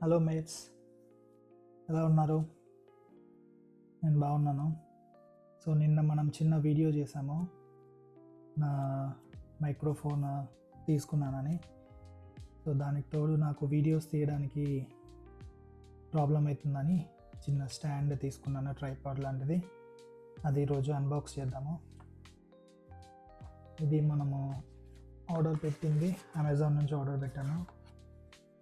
Hello mates, ఎలా ఉన్నారు? నేను బాగున్నాను. సో నిన్న మనం చిన్న వీడియో చేసాము, నా మైక్రోఫోన్ తీసుకున్నానని. సో దానికి తోడు నాకు వీడియోస్ తీయడానికి ప్రాబ్లం అవుతుందని చిన్న స్టాండ్ తీసుకున్నాను, ట్రైపాడ్ లాంటిది. అది ఈరోజు అన్బాక్స్ చేద్దాము. ఇది మనము ఆర్డర్ పెట్టింది, అమెజాన్ నుంచి ఆర్డర్ పెట్టాను.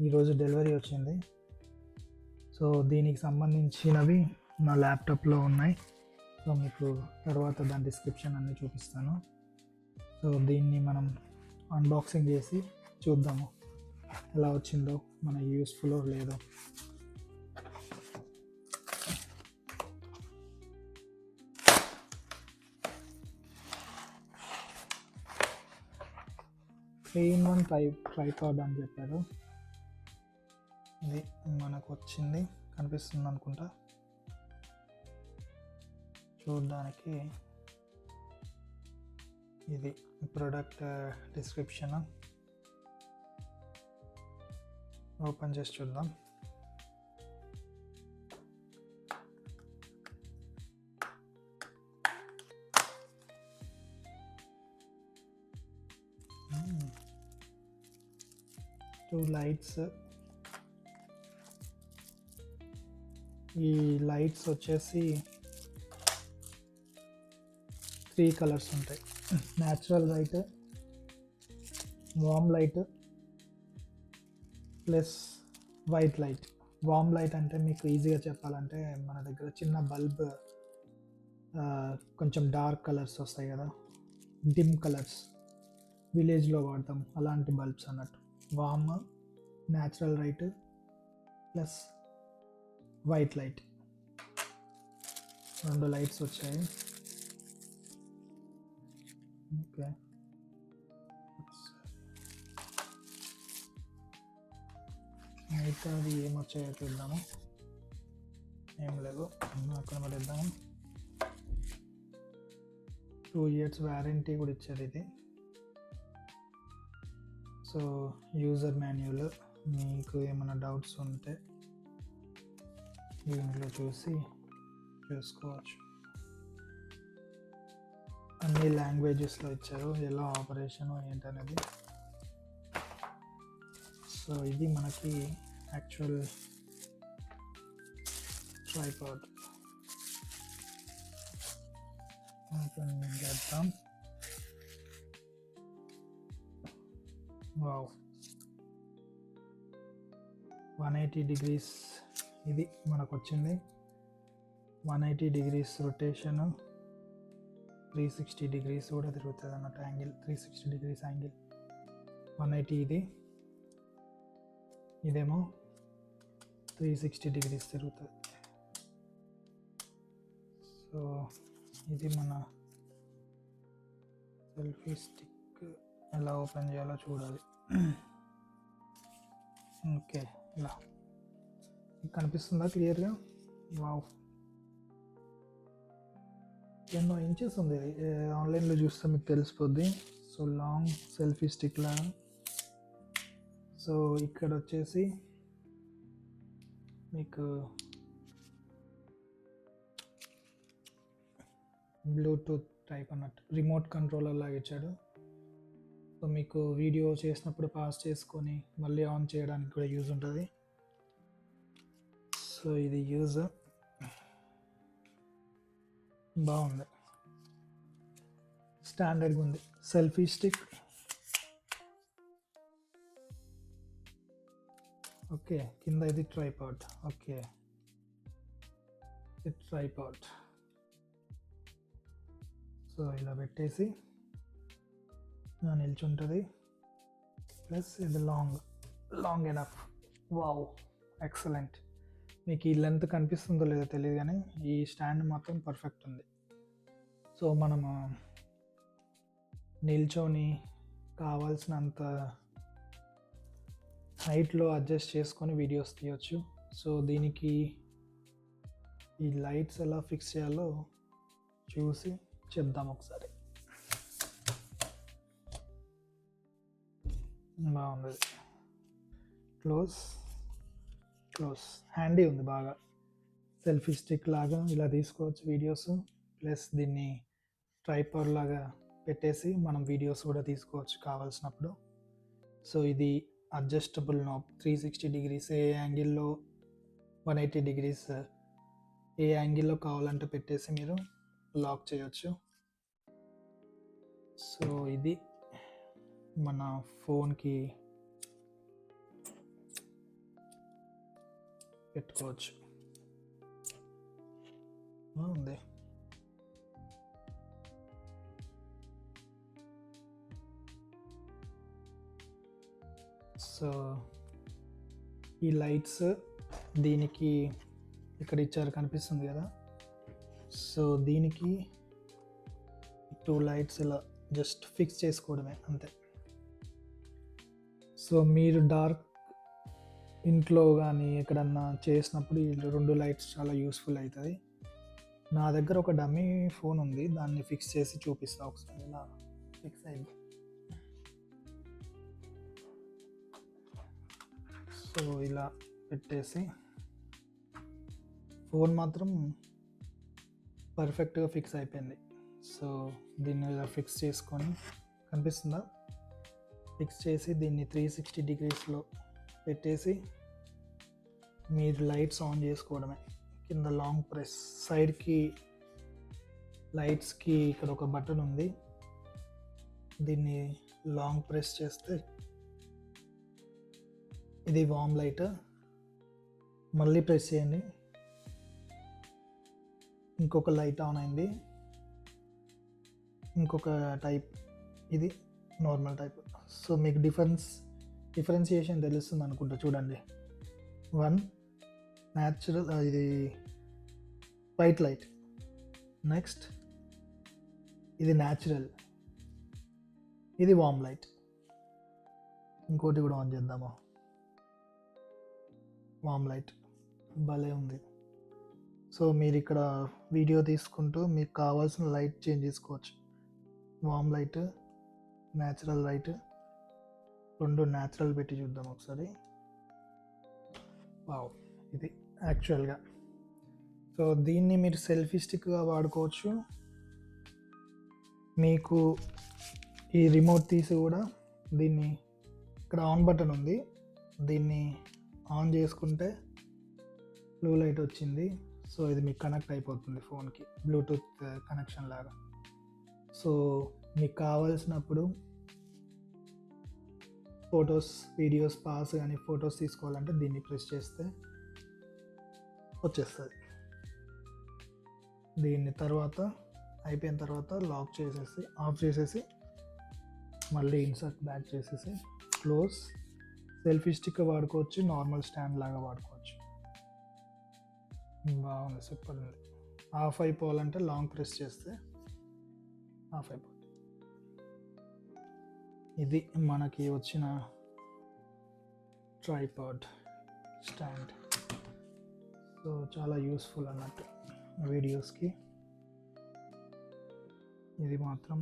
ఈరోజు డెలివరీ వచ్చింది. సో దీనికి సంబంధించినవి నా ల్యాప్టాప్లో ఉన్నాయి. సో మీకు తర్వాత దాని డిస్క్రిప్షన్ అన్నీ చూపిస్తాను. సో దీన్ని మనం అన్బాక్సింగ్ చేసి చూద్దాము ఎలా వచ్చిందో, మన యూస్ఫుల్ లేదో. ట్రైన్ వన్ ట్రైపాడ్ అని చెప్పారు. ఇది మనకు వచ్చింది, కనిపిస్తుంది అనుకుంటా చూడడానికి. ఇది ప్రోడక్ట్ డిస్క్రిప్షన్. ఓపెన్ చేసి చూద్దాం. Two lights. ఈ లైట్స్ వచ్చేసి 3 కలర్స్ ఉంటాయి: న్యాచురల్ లైట్, వామ్ లైట్ ప్లస్ వైట్ లైట్. వామ్ లైట్ అంటే మీకు ఈజీగా చెప్పాలంటే, మన దగ్గర చిన్న బల్బ్ కొంచెం డార్క్ కలర్స్ వస్తాయి కదా, డిమ్ కలర్స్, విలేజ్లో వాడతాం అలాంటి బల్బ్స్ అన్నట్టు. Warm, natural light plus white light, 2 lights వచ్చాయి. ఓకే, అయితే అది ఏమొచ్చాయో చూద్దాము. ఏం లేవు, అక్కడ పడేద్దాము. 2 years వారంటీ కూడా ఇచ్చారు ఇది. సో యూజర్ మాన్యువల్, మీకు ఏమైనా డౌట్స్ ఉంటే దీంట్లో చూసి చేసుకోవచ్చు. అన్ని లాంగ్వేజెస్లో ఇచ్చారు, ఎలా ఆపరేషన్ ఏంటనేది. సో ఇది మనకి యాక్చువల్ ట్రైపాడ్. చేద్దాం. వావ్, 180 degrees ఇది మనకు వచ్చింది. 180 degrees రొటేషన్, 360 degrees కూడా తిరుగుతుంది అన్నట్టు యాంగిల్. 360 degrees యాంగిల్, 180 ఇది, ఇదేమో 360 degrees తిరుగుతుంది. సో ఇది మన సెల్ఫీ స్టిక్. ఎలా ఓపెన్ చేయాలో చూడాలి. ఓకే, ఇలా కనిపిస్తుందా క్లియర్గా? వావ్, ఎన్నో ఇంచెస్ ఉంది. ఆన్లైన్లో చూస్తే మీకు తెలిసిపోద్ది. సో లాంగ్ సెల్ఫీ స్టిక్ లాగా. సో ఇక్కడ వచ్చేసి మీకు బ్లూటూత్ టైప్ అన్నట్టు, రిమోట్ కంట్రోలర్ లాగా ఇచ్చాడు. సో మీకు వీడియో చేసినప్పుడు పాస్ చేసుకొని మళ్ళీ ఆన్ చేయడానికి కూడా యూజ్ ఉంటుంది. సో ఇది యూజ్ బాగుంది, స్టాండర్డ్గా ఉంది. Selfie stick. ఓకే, కింద ఇది ట్రైపాడ్. ఓకే, ఇది ట్రైపాడ్. సో ఇలా పెట్టేసి నిల్చుంటుంది. ప్లస్ ఇది లాంగ్ ఎనఫ్. Wow, excellent. మీకు ఈ లెంత్ కనిపిస్తుందో లేదో తెలియదు, కానీ ఈ స్టాండ్ మాత్రం పర్ఫెక్ట్ ఉంది. సో మనము నిల్చొని కావాల్సినంత హైట్లో అడ్జస్ట్ చేసుకొని వీడియోస్ తీయచ్చు. సో దీనికి ఈ లైట్స్ ఎలా ఫిక్స్ చేయాలో చూసి చెప్దాం ఒకసారి. బాగుంది. Close close. హ్యాండీ ఉంది బాగా, సెల్ఫీ స్టిక్ లాగా ఇలా తీసుకోవచ్చు వీడియోస్. ప్లస్ దీన్ని ట్రైపాడ్ లాగా పెట్టేసి మనం వీడియోస్ కూడా తీసుకోవచ్చు కావాల్సినప్పుడు. సో ఇది అడ్జస్టబుల్ నాబ్, 360 డిగ్రీస్, ఏ యాంగిల్లో 180 డిగ్రీస్, ఏ యాంగిల్లో కావాలంటే పెట్టేసి మీరు లాక్ చేయొచ్చు. సో ఇది మన ఫోన్కి పెట్టుకోవచ్చు. ఉంది. సో ఈ లైట్స్ దీనికి ఇక్కడ ఇచ్చారు, కనిపిస్తుంది కదా. సో దీనికి 2 లైట్స్ ఇలా జస్ట్ ఫిక్స్ చేసుకోవడమే అంతే. సో మీరు డార్క్ ఇంట్లో కానీ ఎక్కడన్నా చేసినప్పుడు ఈ 2 లైట్స్ చాలా యూస్ఫుల్ అవుతుంది. నా దగ్గర ఒక డమ్మీ ఫోన్ ఉంది, దాన్ని ఫిక్స్ చేసి చూపిస్తా ఒకసారి. ఇలా ఫిక్స్ అయింది. సో ఇలా పెట్టేసి ఫోన్ మాత్రం పర్ఫెక్ట్గా ఫిక్స్ అయిపోయింది. సో దీన్ని ఇలా ఫిక్స్ చేసుకొని, కనిపిస్తుందా, ఫిక్స్ చేసి దీన్ని 360 డిగ్రీస్లో పెట్టేసి మీరు లైట్స్ ఆన్ చేసుకోవడమే. కింద లాంగ్ ప్రెస్, సైడ్కి లైట్స్కి ఇక్కడ ఒక బటన్ ఉంది, దీన్ని లాంగ్ ప్రెస్ చేస్తే ఇది వామ్ లైట్. మళ్ళీ ప్రెస్ చేయండి, ఇంకొక లైట్ ఆన్ అయింది. ఇంకొక టైప్, ఇది నార్మల్ టైప్. సో మీకు డిఫరెన్సియేషన్ తెలుస్తుంది అనుకుంటా, చూడండి. 1 న్యాచురల్, ఇది వైట్ లైట్. నెక్స్ట్ ఇది న్యాచురల్, ఇది వామ్ లైట్. ఇంకోటి కూడా ఆన్ చేద్దాము. వామ్ లైట్ భలే ఉంది. సో మీరు ఇక్కడ వీడియో తీసుకుంటూ మీకు కావాల్సిన లైట్ చేంజ్ చేసుకోవచ్చు. వామ్ లైట్, న్యాచురల్ లైట్, 2 న్యాచురల్ పెట్టి చూద్దాం ఒకసారి. వావ్, ఇది యాక్చువల్గా. సో దీన్ని మీరు సెల్ఫీ స్టిక్గా వాడుకోవచ్చు. మీకు ఈ రిమోట్ తీసి కూడా దీన్ని, ఇక్కడ ఆన్ బటన్ ఉంది, దీన్ని ఆన్ చేసుకుంటే బ్లూ లైట్ వచ్చింది. సో ఇది మీకు కనెక్ట్ అయిపోతుంది ఫోన్కి, బ్లూటూత్ కనెక్షన్ లాగా. సో మీకు కావాల్సినప్పుడు ఫొటోస్, వీడియోస్ పాస్ కానీ ఫొటోస్ తీసుకోవాలంటే దీన్ని ప్రెస్ చేస్తే వచ్చేస్తుంది. దీన్ని తర్వాత అయిపోయిన తర్వాత లాక్ చేసేసి, ఆఫ్ చేసేసి, మళ్ళీ ఇన్సర్ట్ బ్యాక్ చేసేసి క్లోజ్. సెల్ఫీ స్టిక్ వాడుకోవచ్చు, నార్మల్ స్టాండ్ లాగా వాడుకోవచ్చు. బాగుంది, సూపర్ ఉంది. ఆఫ్ అయిపోవాలంటే లాంగ్ ప్రెస్ చేస్తే ఆఫ్ అయిపోతుంది. ఇది మనకి వచ్చిన ట్రైపాడ్ స్టాండ్. సో చాలా యూస్ఫుల్ అన్నట్టు వీడియోస్కి. ఇది మాత్రం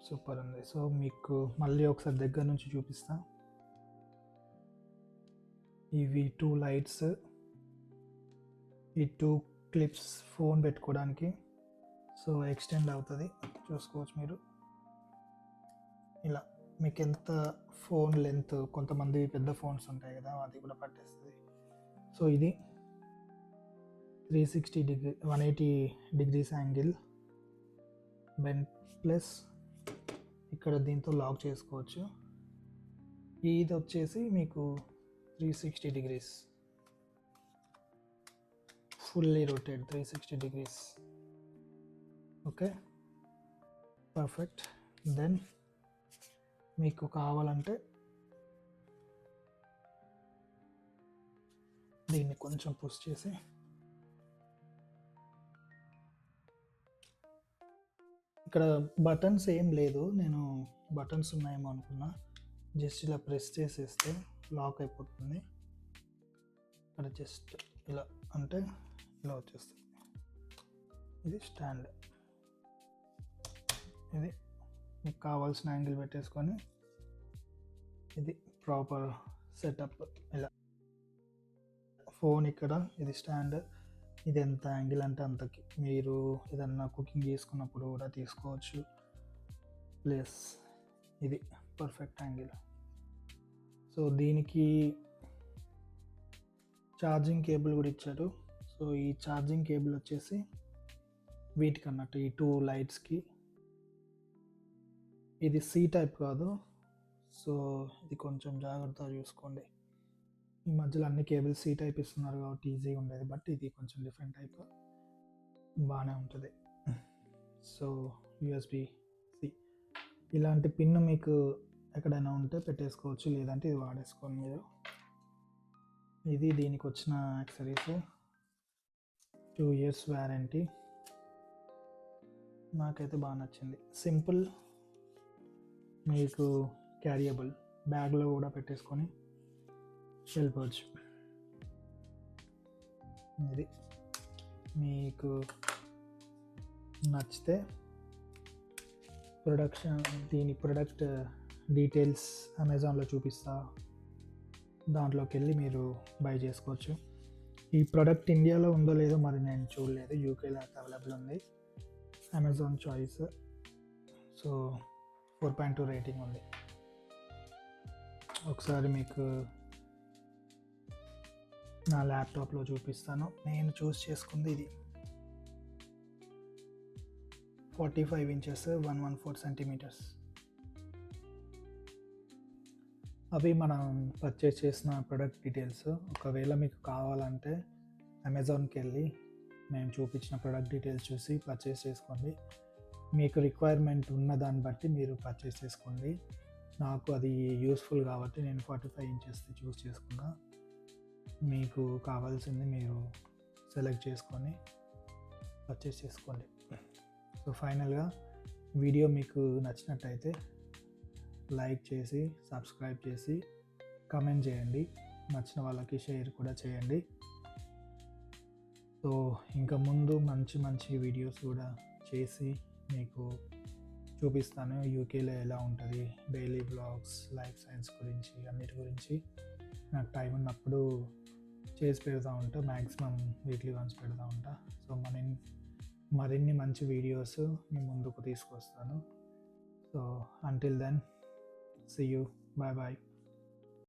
సూపర్ ఉంది. సో మీకు మళ్ళీ ఒకసారి దగ్గర నుంచి చూపిస్తా. ఇవి 2 లైట్స్, ఈ 2 క్లిప్స్ ఫోన్ పెట్టుకోవడానికి. సో ఎక్స్టెండ్ అవుతుంది, చూసుకోవచ్చు మీరు. ఇలా మీకు ఎంత ఫోన్ లెంత్, కొంతమంది పెద్ద ఫోన్స్ ఉంటాయి కదా, అది కూడా పట్టేస్తుంది. సో ఇది 360 degree, 180 degrees angle bend, plus ఇక్కడ దీంతో లాక్ చేసుకోవచ్చు. ఇది వచ్చేసి మీకు 360 degrees, fully rotate 360 degrees. Okay, perfect. Then మీకు కావాలంటే దీన్ని కొంచెం పుష్ చేసి ఇక్కడ బటన్స్ ఏం లేదు, నేను బటన్స్ ఉన్నాయేమో అనుకున్నా. జస్ట్ ఇలా ప్రెస్ చేసేస్తే లాక్ అయిపోతుంది. ఇక్కడ జస్ట్ ఇలా అంటే ఇలా వచ్చేస్తుంది. ఇది స్టాండ్, ఇది మీకు కావాల్సిన యాంగిల్ పెట్టేసుకొని, ఇది ప్రాపర్ సెటప్. ఇలా ఫోన్ ఇక్కడ, ఇది స్టాండ్. ఇది ఎంత యాంగిల్ అంటే అంతకి మీరు ఏదన్నా కుకింగ్ చేసుకున్నప్పుడు కూడా తీసుకోవచ్చు. ప్లస్ ఇది పర్ఫెక్ట్ యాంగిల్. సో దీనికి ఛార్జింగ్ కేబుల్ కూడా ఇచ్చాడు. సో ఈ ఛార్జింగ్ కేబుల్ వచ్చేసి వీటికి అన్నట్టు ఈ 2 లైట్స్కి. ఇది సి టైప్ కాదు, సో ఇది కొంచెం జాగ్రత్తగా చూసుకోండి. ఈ మధ్యలో అన్ని కేబుల్ సి టైప్ ఇస్తున్నారు కాబట్టి ఈజీగా ఉండేది, బట్ ఇది కొంచెం డిఫరెంట్ టైప్, బాగానే ఉంటుంది. సో యూఎస్బి సి ఇలాంటి పిన్ మీకు ఎక్కడైనా ఉంటే పెట్టేసుకోవచ్చు, లేదంటే ఇది వాడేసుకోండి మీరు. ఇది దీనికి వచ్చిన యాక్సరీస్. 2 years warranty. నాకైతే బాగా నచ్చింది. సింపుల్, మీకు క్యారియబుల్, బ్యాగ్లో కూడా పెట్టేసుకొని వెళ్ళిపోవచ్చు. ఇది మీకు నచ్చితే దీని ప్రొడక్ట్ డీటెయిల్స్ అమెజాన్లో చూపిస్తా, దాంట్లోకి వెళ్ళి మీరు బై చేసుకోవచ్చు. ఈ ప్రోడక్ట్ ఇండియాలో ఉందో లేదో మరి నేను చూడలేదు, యూకేలో అయితే అవైలబుల్ ఉంది. Amazon choice. సో 4.2 రేటింగ్ ఉంది. ఒకసారి మీకు నా ల్యాప్టాప్లో చూపిస్తాను. నేను చూస్ చేసుకుంది ఇది 45 inches 114 centimeters. అవి మనం పర్చేస్ చేసిన ప్రొడక్ట్ డీటెయిల్స్. ఒకవేళ మీకు కావాలంటే అమెజాన్కి వెళ్ళి మేము చూపించిన ప్రొడక్ట్ డీటెయిల్స్ చూసి పర్చేస్ చేసుకోండి. మీకు రిక్వైర్మెంట్ ఉన్న దాన్ని బట్టి మీరు పర్చేస్ చేసుకోండి. నాకు అది యూస్ఫుల్ కాబట్టి నేను 45 inches చూస్ చేసుకున్నా. మీకు కావాల్సింది మీరు సెలెక్ట్ చేసుకొని పర్చేస్ చేసుకోండి. సో ఫైనల్గా వీడియో మీకు నచ్చినట్టయితే లైక్ చేసి, సబ్స్క్రైబ్ చేసి, కామెంట్ చేయండి. నచ్చిన వాళ్ళకి షేర్ కూడా చేయండి. సో ఇంకా ముందు మంచి మంచి వీడియోస్ కూడా చేసి మీకు చూపిస్తాను. యూకేలో ఎలా ఉంటుంది, డైలీ బ్లాగ్స్, లైఫ్ సైన్స్ గురించి, అన్నిటి గురించి నాకు టైం ఉన్నప్పుడు చేసి పెడతా ఉంటా. మ్యాక్సిమం వీక్లీ వన్స్ పెడతా ఉంటా. సో మరిన్ని మంచి వీడియోస్ మీ ముందుకు తీసుకొస్తాను. So until then, see you, bye bye.